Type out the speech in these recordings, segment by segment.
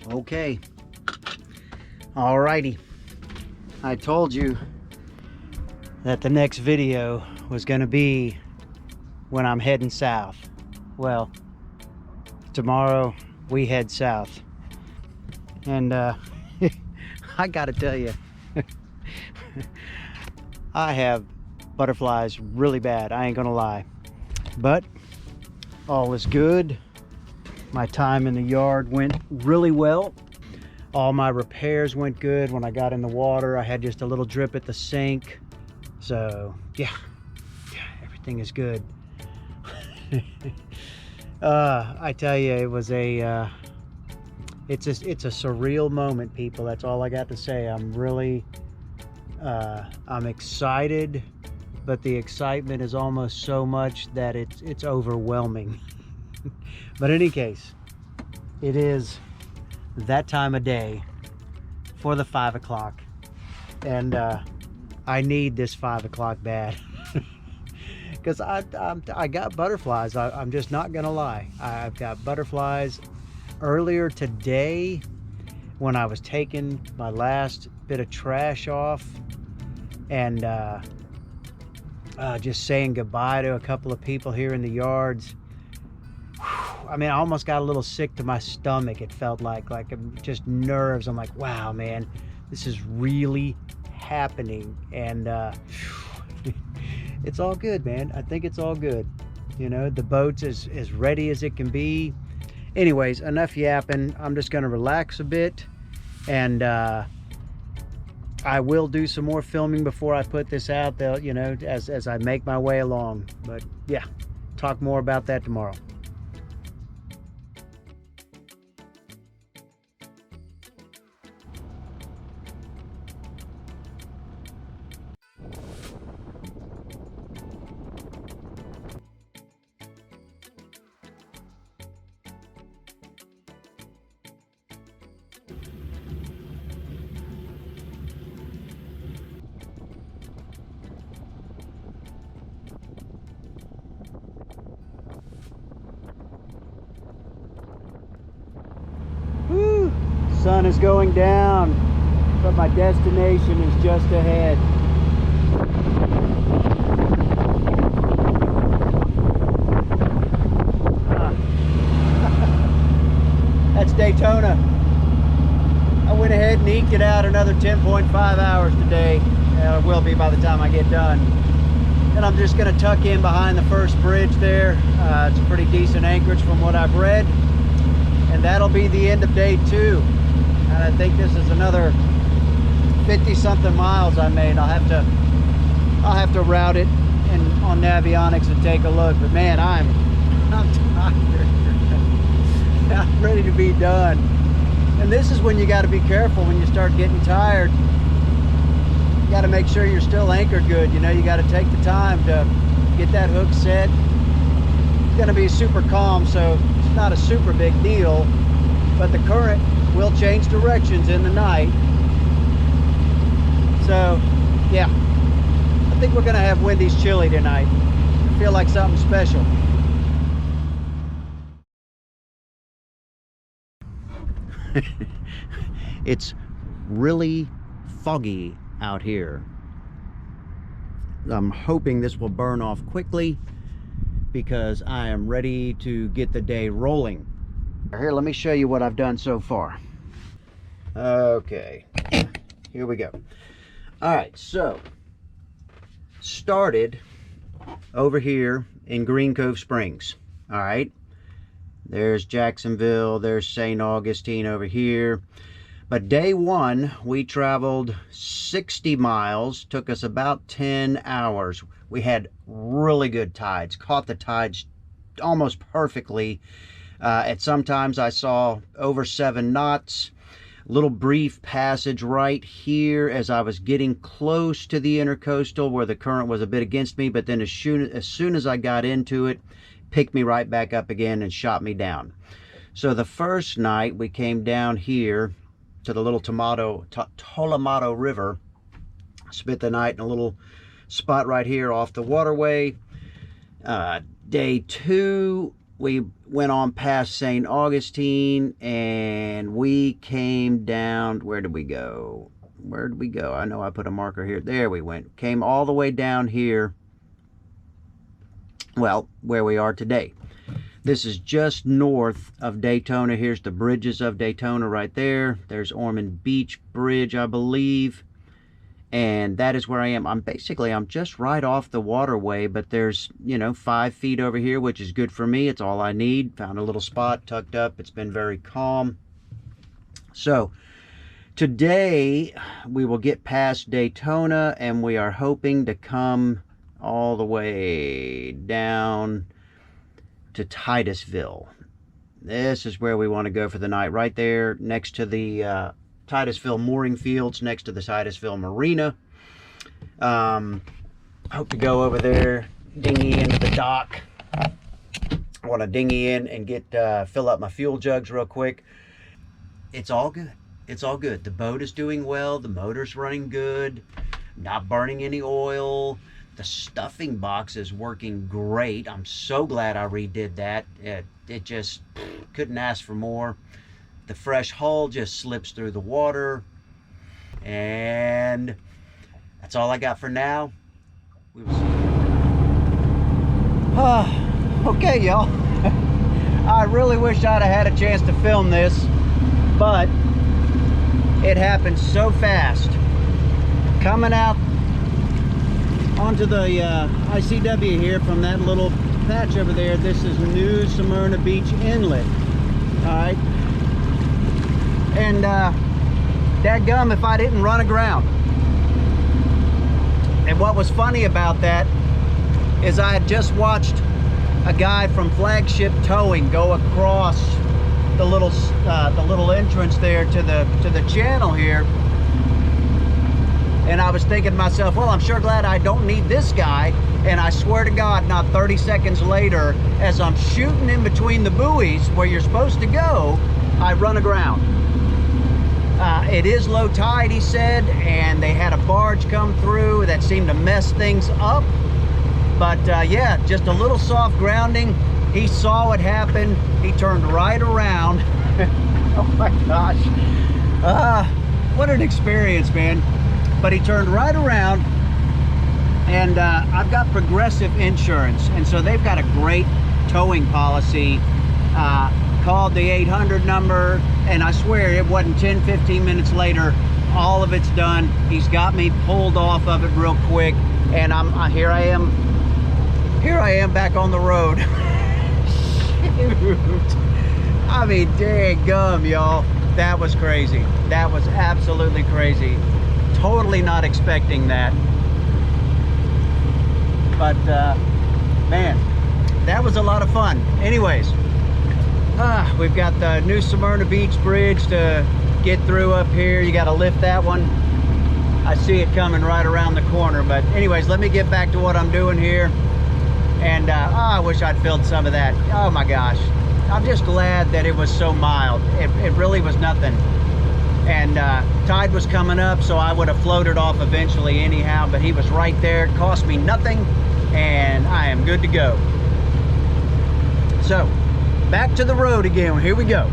Okay, alrighty. I told you that the next video was gonna be when I'm heading south. Well, tomorrow we head south. And I gotta tell you, I have butterflies really bad, I ain't gonna lie. But all is good. My time in the yard went really well. All my repairs went good. When I got in the water, I had just a little drip at the sink. So yeah, everything is good. I tell you, it was it's a surreal moment, people. That's all I got to say. I'm really I'm excited, but the excitement is almost so much that it's overwhelming. But in any case, it is that time of day for the 5 o'clock, and I need this 5 o'clock bad. Because I got butterflies. I'm just not gonna lie. I've got butterflies. Earlier today, when I was taking my last bit of trash off and just saying goodbye to a couple of people here in the yards, I mean, I almost got a little sick to my stomach. It felt like just nerves. I'm like, wow, man, this is really happening. And it's all good, man. I think it's all good. You know, the boat's as ready as it can be. Anyways, enough yapping. I'm just going to relax a bit, and I will do some more filming before I put this out, though, you know, as I make my way along. But yeah, talk more about that tomorrow. Woo! Sun is going down, but my destination is just ahead. That's Daytona. I went ahead and eked it out another 10.5 hours today. It will be by the time I get done. And I'm just going to tuck in behind the first bridge there. It's a pretty decent anchorage from what I've read. And that'll be the end of day 2. And I think this is another 50 something miles I made. I'll have to route it and on Navionics and take a look. But man, I'm tired. I'm ready to be done. And this is when you got to be careful when you start getting tired. You got to make sure you're still anchored good. You know, you got to take the time to get that hook set. It's going to be super calm, so it's not a super big deal, but the current will change directions in the night. So yeah, I think we're going to have Wendy's chili tonight. I feel like something special. It's really foggy out here. I'm hoping this will burn off quickly because I am ready to get the day rolling. Here, let me show you what I've done so far. Okay, here we go. All right, so started over here in Green Cove Springs. All right, there's Jacksonville, there's St. Augustine over here. But day 1, we traveled 60 miles, took us about 10 hours. We had really good tides, caught the tides almost perfectly. At some times I saw over 7 knots. Little brief passage right here as I was getting close to the intercoastal where the current was a bit against me, but then as soon as I got into it, picked me right back up again and shot me down. So the first night we came down here to the little Tolamato River, spent the night in a little spot right here off the waterway. Day 2, we went on past St. Augustine, and we came down. Where did we go? Where did we go? I know I put a marker here. There we went. Came all the way down here. Well, where we are today. This is just north of Daytona. Here's the bridges of Daytona right there. There's Ormond Beach Bridge, I believe. And that is where I am. I'm just right off the waterway, but there's, 5 feet over here, which is good for me. It's all I need. Found a little spot tucked up. It's been very calm. So today we will get past Daytona, and we are hoping to come all the way down to Titusville. This is where we want to go for the night, right there next to the Titusville mooring fields, next to the Titusville Marina. Hope to go over there, dinghy into the dock. I want to dinghy in and get fill up my fuel jugs real quick. It's all good. It's all good. The boat is doing well. The motor's running good. Not burning any oil. The stuffing box is working great. I'm so glad I redid that. It just couldn't ask for more. The fresh hull just slips through the water. And that's all I got for now. We will see. Okay, y'all. I really wish I'd have had a chance to film this, but it happened so fast. Coming out onto the ICW here from that little patch over there. This is New Smyrna Beach Inlet. All right. And dadgum if I didn't run aground. And what was funny about that is I had just watched a guy from Flagship Towing go across the little entrance there to the channel here. And I was thinking to myself, well, I'm sure glad I don't need this guy. And I swear to God, not 30 seconds later, as I'm shooting in between the buoys where you're supposed to go, I run aground. It is low tide, he said, and they had a barge come through that seemed to mess things up. But yeah, just a little soft grounding. He saw what happened. He turned right around. Oh my gosh. What an experience, man. But he turned right around, and I've got Progressive Insurance, and so they've got a great towing policy. Called the 800 number, and I swear it wasn't 10-15 minutes later, all of it's done. He's got me pulled off of it real quick, and here I am back on the road. Shoot. I mean, dang gum, y'all. That was crazy. That was absolutely crazy. Totally not expecting that. But man, that was a lot of fun. Anyways, we've got the New Smyrna Beach Bridge to get through up here. You got to lift that one. I see it coming right around the corner. But anyways, let me get back to what I'm doing here. And I wish I'd filled some of that. Oh my gosh. I'm just glad that it was so mild. It really was nothing. And tide was coming up, so I would have floated off eventually anyhow, but he was right there. It cost me nothing, and I am good to go. So, back to the road again. Here we go.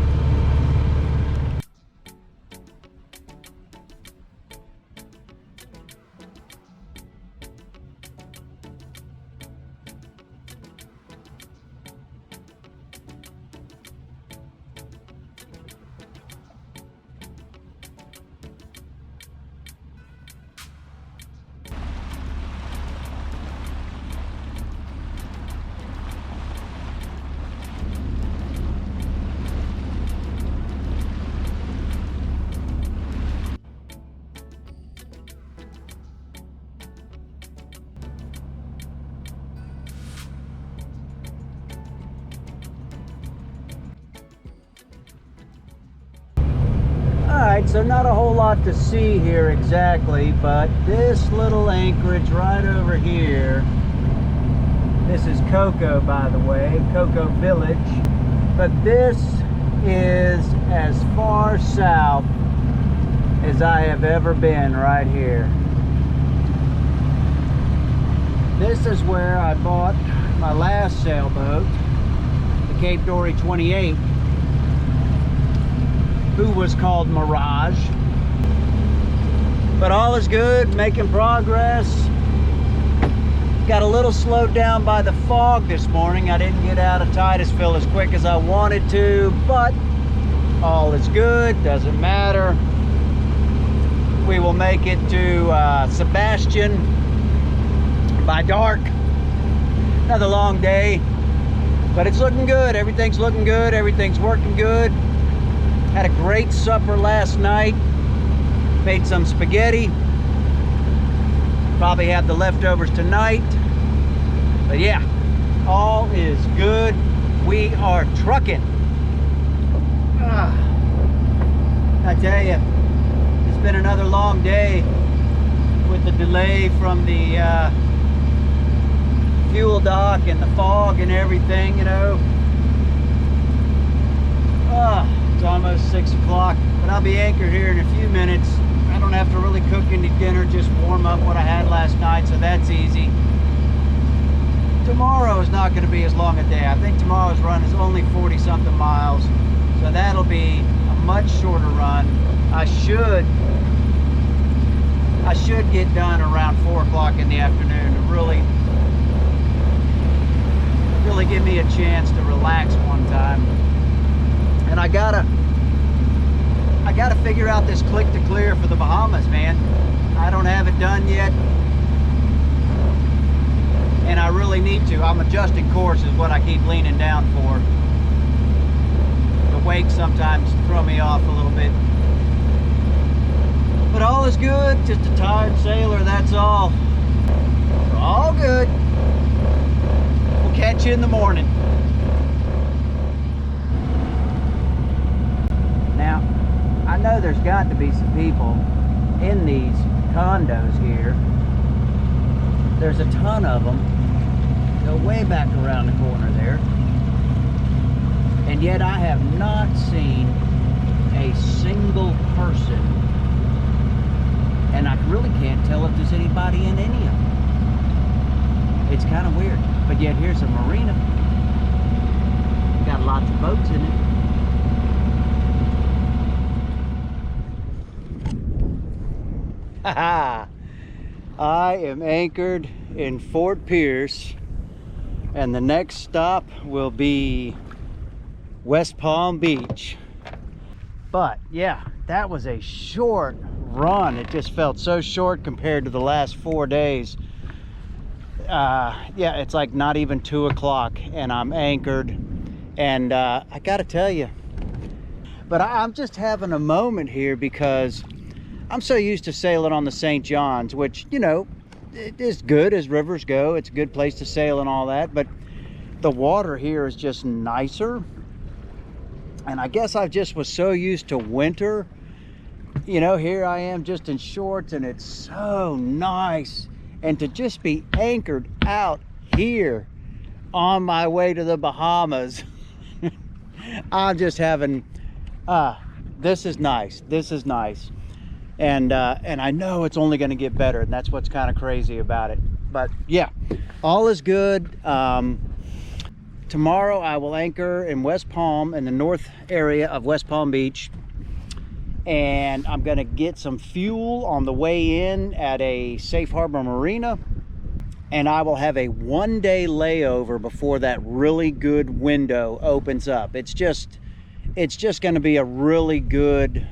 Alright, so not a whole lot to see here exactly, but this little anchorage right over here, this is Cocoa, by the way, Cocoa Village, but this is as far south as I have ever been right here. This is where I bought my last sailboat, the Cape Dory 28, who was called Mirage. But all is good, making progress. Got a little slowed down by the fog this morning. I didn't get out of Titusville as quick as I wanted to, but all is good, doesn't matter. We will make it to Sebastian by dark. Another long day, but it's looking good. Everything's looking good. Everything's working good. Had a great supper last night. Made some spaghetti. Probably have the leftovers tonight. But yeah, all is good. We are trucking. I tell you, it's been another long day with the delay from the fuel dock and the fog and everything, you know. It's almost 6 o'clock, but I'll be anchored here in a few minutes. I don't have to really cook any dinner, just warm up what I had last night, so that's easy. Tomorrow is not going to be as long a day. I think tomorrow's run is only 40-something miles, so that'll be a much shorter run. I should get done around 4 o'clock in the afternoon to really give me a chance to relax one time. And I gotta figure out this click to clear for the Bahamas, man. I don't have it done yet, and I really need to. I'm adjusting course is what I keep leaning down for. The wakes sometimes throw me off a little bit. But all is good, just a tired sailor, that's all. So all good. We'll catch you in the morning. Now, I know there's got to be some people in these condos here. There's a ton of them. Go way back around the corner there. And yet I have not seen a single person. And I really can't tell if there's anybody in any of them. It's kind of weird. But yet here's a marina. Got lots of boats in it. Haha! I am anchored in Fort Pierce, and the next stop will be West Palm Beach. But yeah, that was a short run. It just felt so short compared to the last 4 days. Yeah, it's like not even 2 o'clock and I'm anchored, and I gotta tell you, but I'm just having a moment here because I'm so used to sailing on the St. John's, which, you know, it is good as rivers go. It's a good place to sail and all that, but the water here is just nicer. And I guess I just was so used to winter. You know, here I am just in shorts and it's so nice. And to just be anchored out here on my way to the Bahamas, I'm just having, this is nice. This is nice. And I know it's only going to get better, and that's what's kind of crazy about it. But yeah, all is good. Tomorrow I will anchor in West Palm, in the north area of West Palm Beach, and I'm going to get some fuel on the way in at a Safe Harbor Marina, and I will have a 1-day layover before that really good window opens up. It's just going to be a really good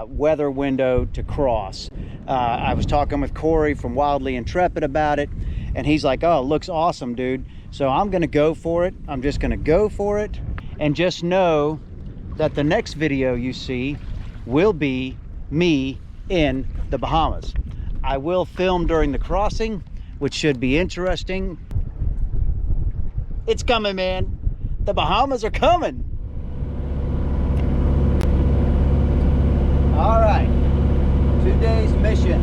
weather window to cross. I was talking with Corey from Wildly Intrepid about it, and he's like, oh, it looks awesome, dude. So I'm going to go for it. I'm just going to go for it, and just know that the next video you see will be me in the Bahamas. I will film during the crossing, which should be interesting. It's coming, man. The Bahamas are coming. All right, 2 days mission.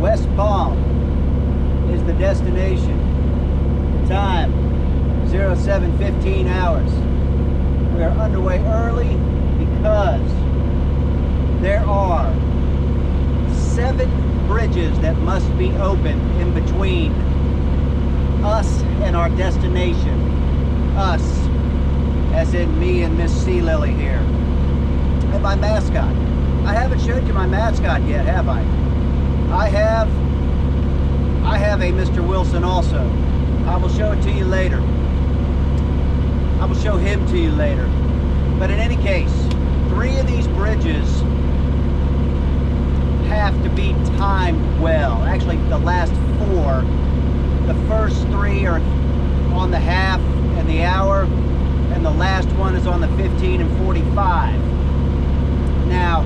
West Palm is the destination. The time, 07:15 hours. We are underway early because there are 7 bridges that must be opened in between us and our destination. Us, as in me and Miss Sea Lily here. And my mascot. I haven't showed you my mascot yet, have I? I have a Mr. Wilson also. I will show it to you later. I will show him to you later. But in any case, 3 of these bridges have to be timed well. Actually, the last 4. The first 3 are on the half and the hour, and the last one is on the 15 and 45. Now,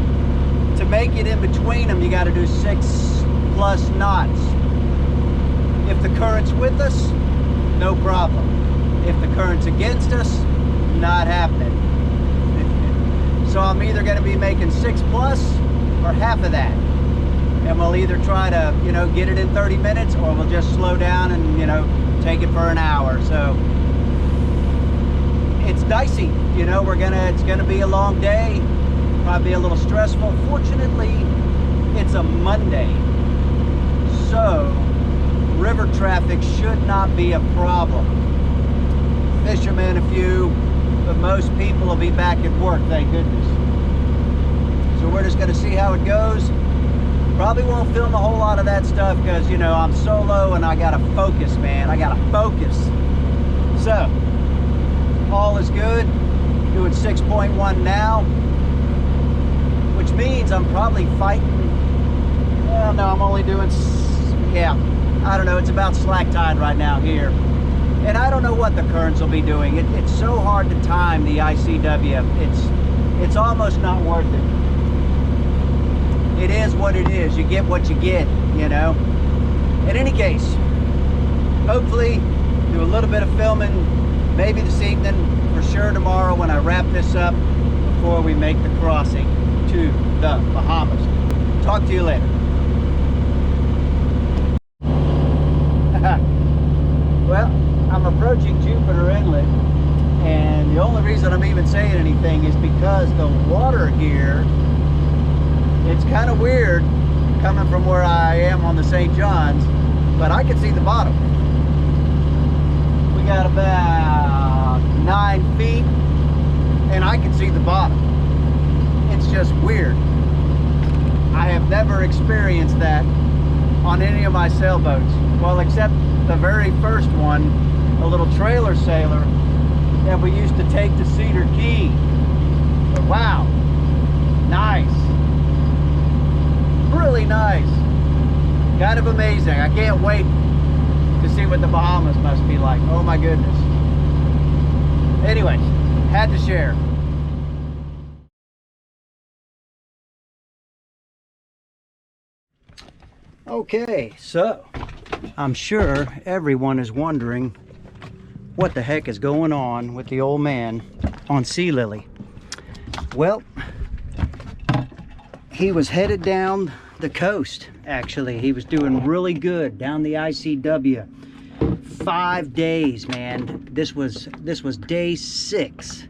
to make it in between them, you got to do 6+ knots. If the current's with us, no problem. If the current's against us, not happening. So I'm either going to be making 6+ or half of that. And we'll either try to, you know, get it in 30 minutes, or we'll just slow down and, you know, take it for an hour. So it's dicey, you know, it's gonna be a long day, probably a little stressful. Fortunately, it's a Monday, so river traffic should not be a problem. Fishermen, a few, but most people will be back at work, thank goodness. So we're just gonna see how it goes. Probably won't film a whole lot of that stuff because, you know, I'm solo and I gotta focus, man. I gotta focus. So, all is good. Doing 6.1 now, which means I'm probably fighting. Well, no, I'm only doing, yeah, I don't know. It's about slack tide right now here. And I don't know what the currents will be doing. It's so hard to time the ICW. It's almost not worth it. It is what it is. You get what you get, you know. In any case, hopefully do a little bit of filming maybe this evening, for sure tomorrow when I wrap this up before we make the crossing to the Bahamas. Talk to you later. Well, I'm approaching Jupiter Inlet, and the only reason I'm even saying anything is because the water here, it's kind of weird coming from where I am on the St. John's, but I can see the bottom. We got about 9 feet and I can see the bottom. It's just weird. I have never experienced that on any of my sailboats. Well, except the very first one, a little trailer sailor that we used to take to Cedar Key. But wow, nice. Really nice. Kind of amazing. I can't wait to see what the Bahamas must be like. Oh my goodness. Anyways, had to share. Okay, so I'm sure everyone is wondering what the heck is going on with the old man on Sea Lily. Well, he was headed down the coast. Actually, he was doing really good down the ICW. 5 days, man. This was day 6,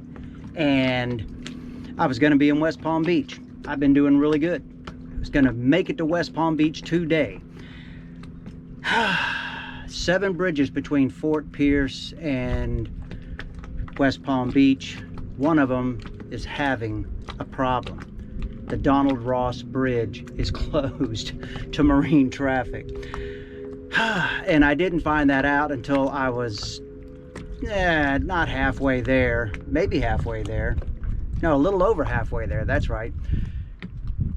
and I was going to be in West Palm Beach. I've been doing really good. I was going to make it to West Palm Beach today. 7 bridges between Fort Pierce and West Palm Beach. One of them is having a problem. The Donald Ross Bridge is closed to marine traffic. And I didn't find that out until I was not halfway there, maybe halfway there. No, a little over halfway there, that's right.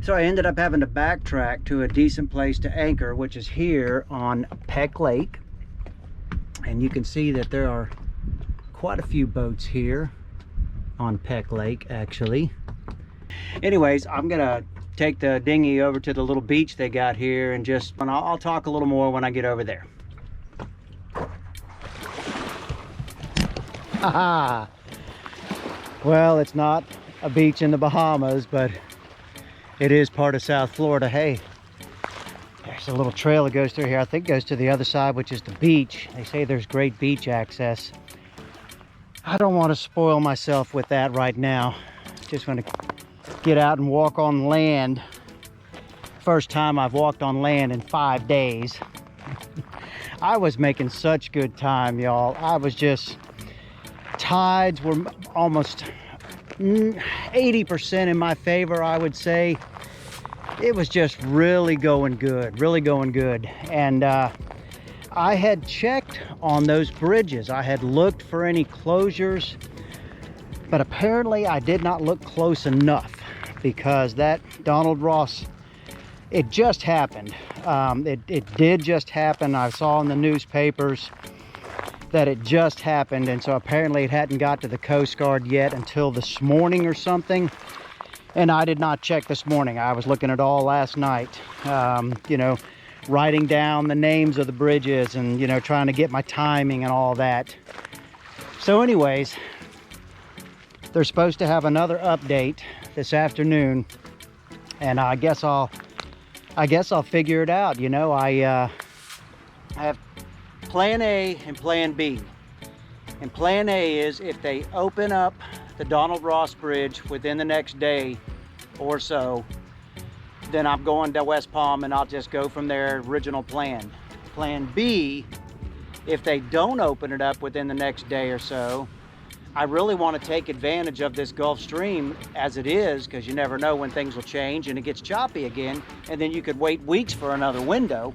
So I ended up having to backtrack to a decent place to anchor, which is here on Peck Lake. And you can see that there are quite a few boats here on Peck Lake, actually. Anyways, I'm gonna take the dinghy over to the little beach they got here, and I'll talk a little more when I get over there. Haha. Well, it's not a beach in the Bahamas, but it is part of South Florida. Hey, there's a little trail that goes through here. I think it goes to the other side, which is the beach. They say there's great beach access. I don't want to spoil myself with that right now. Just want to get out and walk on land. First time I've walked on land in 5 days. I was making such good time, y'all. I was just, tides were almost 80% in my favor, I would say. It was just really going good, really going good. And I had checked on those bridges. I had looked for any closures, but apparently I did not look close enough, because that Donald Ross, it just happened. It did just happen. I saw in the newspapers that it just happened, and so apparently it hadn't got to the Coast Guard yet until this morning or something. And I did not check this morning. I was looking at all last night, you know, writing down the names of the bridges and, you know, trying to get my timing and all that. So anyways, they're supposed to have another update this afternoon, and I guess I'll figure it out. You know, I have plan A and plan B. And plan A is if they open up the Donald Ross Bridge within the next day or so, then I'm going to West Palm and I'll just go from their original plan. Plan B, if they don't open it up within the next day or so, I really want to take advantage of this Gulf Stream as it is, because you never know when things will change and it gets choppy again, and then you could wait weeks for another window.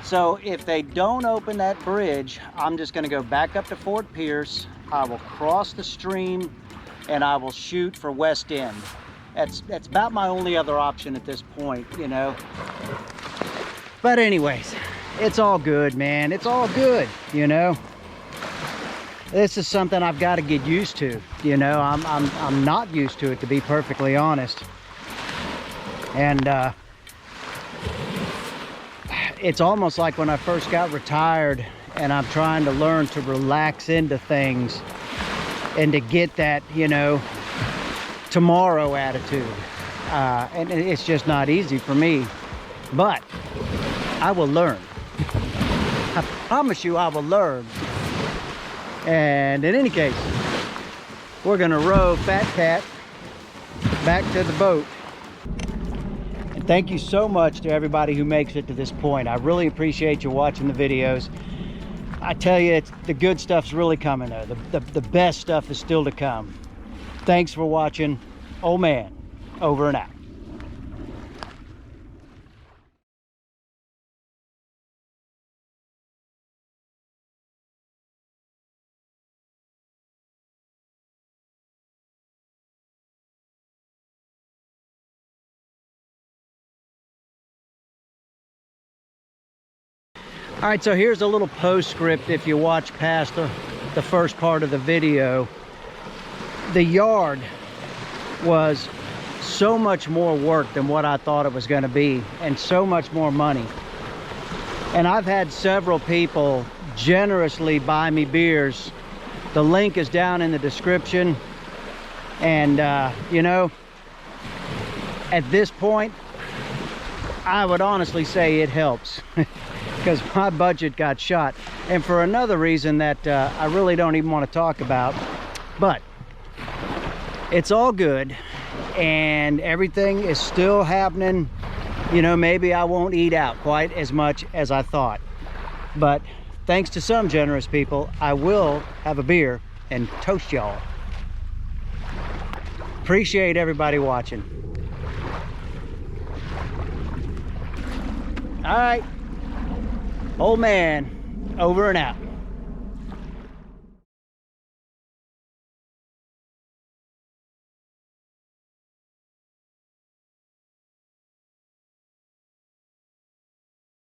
So if they don't open that bridge, I'm just going to go back up to Fort Pierce. I will cross the stream and I will shoot for West End. That's about my only other option at this point, you know. But anyways, it's all good, man. It's all good, you know. This is something I've got to get used to, you know. I'm not used to it, to be perfectly honest. And it's almost like when I first got retired and I'm trying to learn to relax into things and to get that, you know, tomorrow attitude. And it's just not easy for me, but I will learn. I promise you I will learn. And in any case, we're gonna row Fat Cat back to the boat. And thank you so much to everybody who makes it to this point. I really appreciate you watching the videos. I tell you, the good stuff's really coming though. The best stuff is still to come. Thanks for watching. Old man, over and out. All right, so here's a little postscript if you watch past the first part of the video. The yard was so much more work than what I thought it was going to be, and so much more money. And I've had several people generously buy me beers. The link is down in the description. And, you know, at this point, I would honestly say it helps. Because my budget got shot, and for another reason that I really don't even want to talk about. But it's all good, and everything is still happening. You know, maybe I won't eat out quite as much as I thought, but thanks to some generous people, I will have a beer and toast y'all. Appreciate everybody watching. All right. Old man, over and out.